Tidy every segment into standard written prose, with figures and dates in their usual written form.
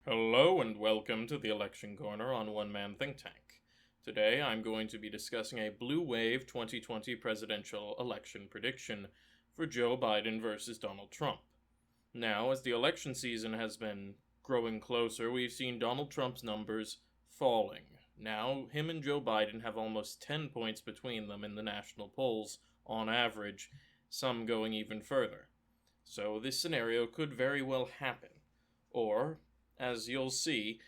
Hello and welcome to the Election Corner on One Man Think Tank. Today I'm going to be discussing a Blue Wave 2020 presidential election prediction for Joe Biden versus Donald Trump. Now, as the election season has been growing closer, we've seen Donald Trump's numbers falling. Now, him and Joe Biden have almost 10 points between them in the national polls, on average, some going even further. So this scenario could very well happen. Or, as you'll see,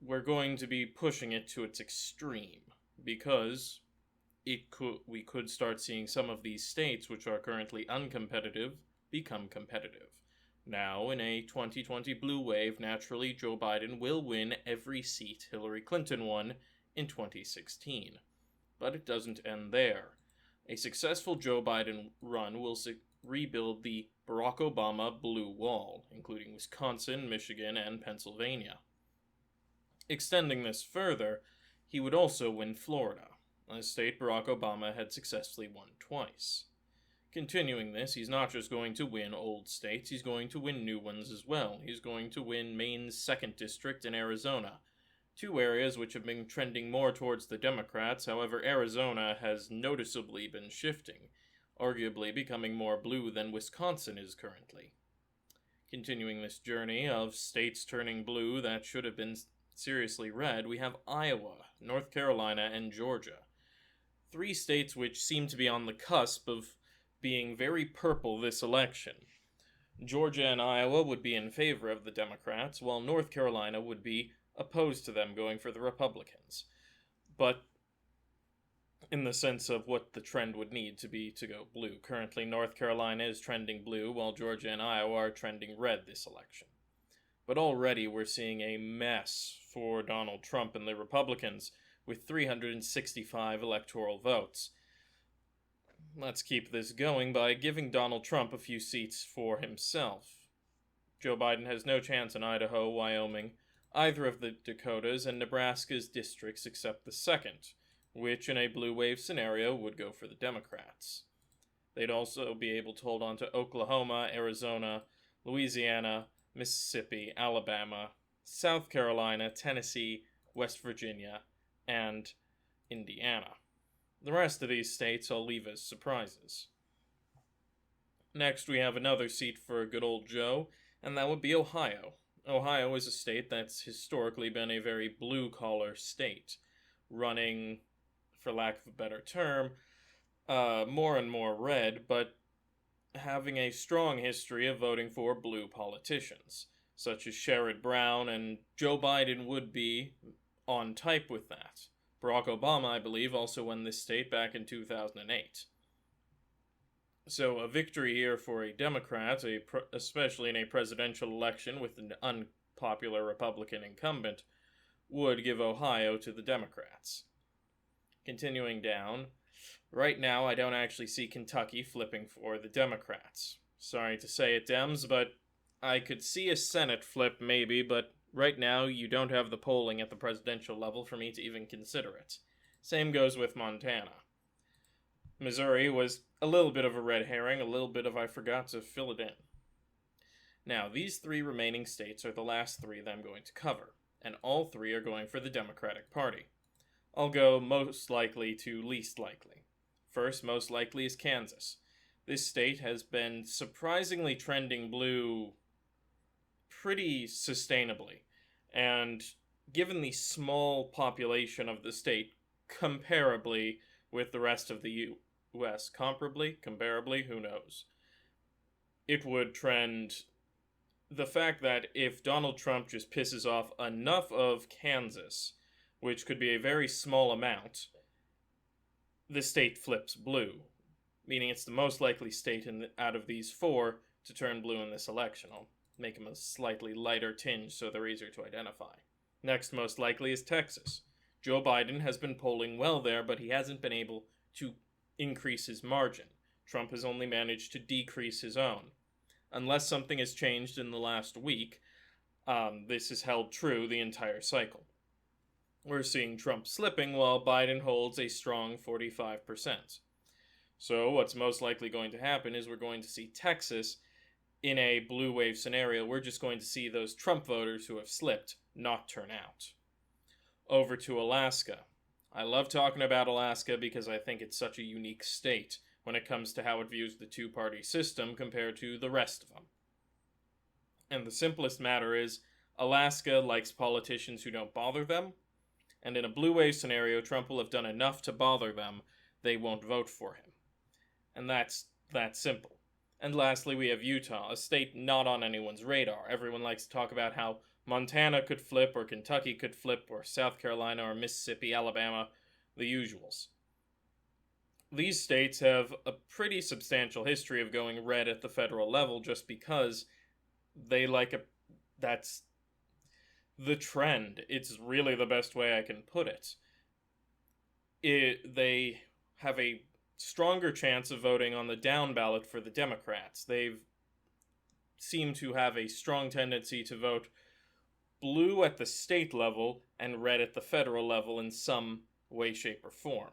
we're going to be pushing it to its extreme because we could start seeing some of these states which are currently uncompetitive become competitive. Now, in a 2020 blue wave, naturally Joe Biden will win every seat Hillary Clinton won in 2016. But it doesn't end there. A successful Joe Biden run will rebuild the Barack Obama blue wall, including Wisconsin, Michigan, and Pennsylvania. Extending this further, he would also win Florida, a state Barack Obama had successfully won twice. Continuing this, he's not just going to win old states, he's going to win new ones as well. He's going to win Maine's 2nd District and Arizona, two areas which have been trending more towards the Democrats. However, Arizona has noticeably been shifting, arguably becoming more blue than Wisconsin is currently. Continuing this journey of states turning blue that should have been seriously red, we have Iowa, North Carolina, and Georgia. Three states which seem to be on the cusp of being very purple this election. Georgia and Iowa would be in favor of the Democrats, while North Carolina would be opposed to them, going for the Republicans. But in the sense of what the trend would need to be to go blue. Currently, North Carolina is trending blue, while Georgia and Iowa are trending red this election. But already we're seeing a mess for Donald Trump and the Republicans, with 365 electoral votes. Let's keep this going by giving Donald Trump a few seats for himself. Joe Biden has no chance in Idaho, Wyoming, either of the Dakotas, and Nebraska's districts except the 2nd, which in a blue wave scenario would go for the Democrats. They'd also be able to hold on to Oklahoma, Arizona, Louisiana, Mississippi, Alabama, South Carolina, Tennessee, West Virginia, and Indiana. The rest of these states I'll leave as surprises. Next, we have another seat for good old Joe, and that would be Ohio. Ohio is a state that's historically been a very blue-collar state, running, for lack of a better term, more and more red, but having a strong history of voting for blue politicians, such as Sherrod Brown, and Joe Biden would be on type with that. Barack Obama, I believe, also won this state back in 2008. So a victory here for a Democrat, especially in a presidential election with an unpopular Republican incumbent, would give Ohio to the Democrats. Continuing down, right now I don't actually see Kentucky flipping for the Democrats. Sorry to say it, Dems, but I could see a Senate flip maybe, but right now you don't have the polling at the presidential level for me to even consider it. Same goes with Montana. Missouri was a little bit of a red herring, a little bit of I forgot to fill it in. Now, these three remaining states are the last three that I'm going to cover, and all three are going for the Democratic Party. I'll go most likely to least likely. First, most likely is Kansas. This state has been surprisingly trending blue pretty sustainably, and given the small population of the state, comparably with the rest of the U.S., comparably, who knows, it would trend. The fact that if Donald Trump just pisses off enough of Kansas, which could be a very small amount, the state flips blue, meaning it's the most likely state out of these four to turn blue in this election. I'll make them a slightly lighter tinge so they're easier to identify. Next most likely is Texas. Joe Biden has been polling well there, but he hasn't been able to increase his margin. Trump has only managed to decrease his own. Unless something has changed in the last week, this has held true the entire cycle. We're seeing Trump slipping while Biden holds a strong 45%. So what's most likely going to happen is we're going to see Texas in a blue wave scenario, we're just going to see those Trump voters who have slipped not turn out. Over to Alaska. I love talking about Alaska because I think it's such a unique state when it comes to how it views the two-party system compared to the rest of them. And the simplest matter is, Alaska likes politicians who don't bother them, and in a blue wave scenario, Trump will have done enough to bother them, they won't vote for him. And that's that simple. And lastly, we have Utah, a state not on anyone's radar. Everyone likes to talk about how Montana could flip, or Kentucky could flip, or South Carolina, or Mississippi, Alabama, the usuals. These states have a pretty substantial history of going red at the federal level just because they that's the trend. It's really the best way I can put it. They have a stronger chance of voting on the down ballot for the Democrats. They've seem to have a strong tendency to vote blue at the state level and red at the federal level in some way, shape, or form.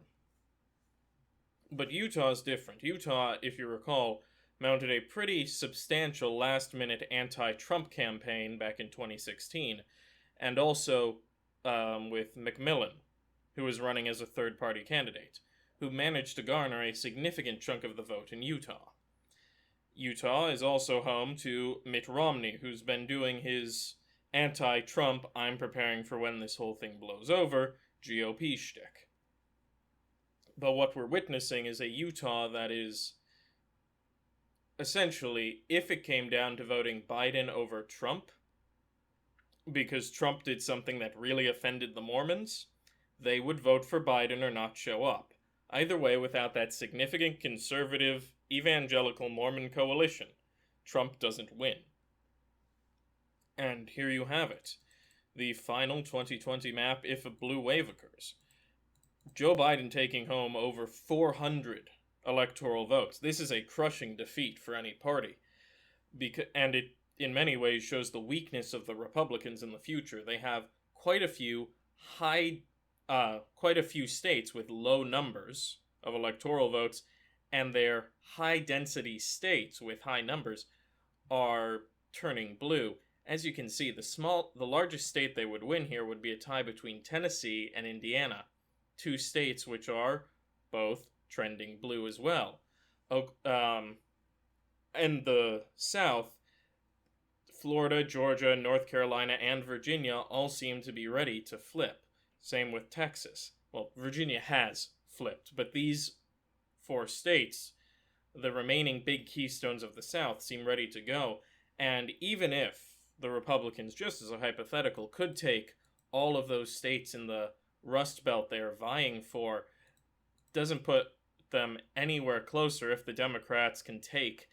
But Utah's different. Utah, if you recall, mounted a pretty substantial last-minute anti-Trump campaign back in 2016, and also with McMillan, who was running as a third-party candidate, who managed to garner a significant chunk of the vote in Utah. Utah is also home to Mitt Romney, who's been doing his anti-Trump, I'm preparing for when this whole thing blows over, GOP shtick. But what we're witnessing is a Utah that is essentially, if it came down to voting Biden over Trump, because Trump did something that really offended the Mormons, they would vote for Biden or not show up. Either way, without that significant conservative, evangelical Mormon coalition, Trump doesn't win. And here you have it. The final 2020 map if a blue wave occurs. Joe Biden taking home over 400 electoral votes. This is a crushing defeat for any party. And it, in many ways, shows the weakness of the Republicans in the future. They have quite a few states with low numbers of electoral votes, and their high-density states with high numbers are turning blue. As you can see, the largest state they would win here would be a tie between Tennessee and Indiana, two states which are both trending blue as well. In the South, Florida, Georgia, North Carolina, and Virginia all seem to be ready to flip. Same with Texas. Well, Virginia has flipped, but these four states, the remaining big keystones of the South, seem ready to go. And even if the Republicans, just as a hypothetical, could take all of those states in the Rust Belt they are vying for, doesn't put them anywhere closer if the Democrats can take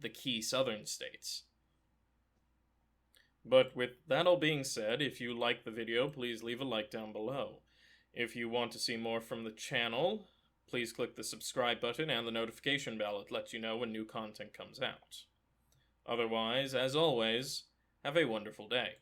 the key southern states. But with that all being said, if you like the video, please leave a like down below. If you want to see more from the channel, please click the subscribe button and the notification bell. It lets you know when new content comes out. Otherwise, as always, have a wonderful day.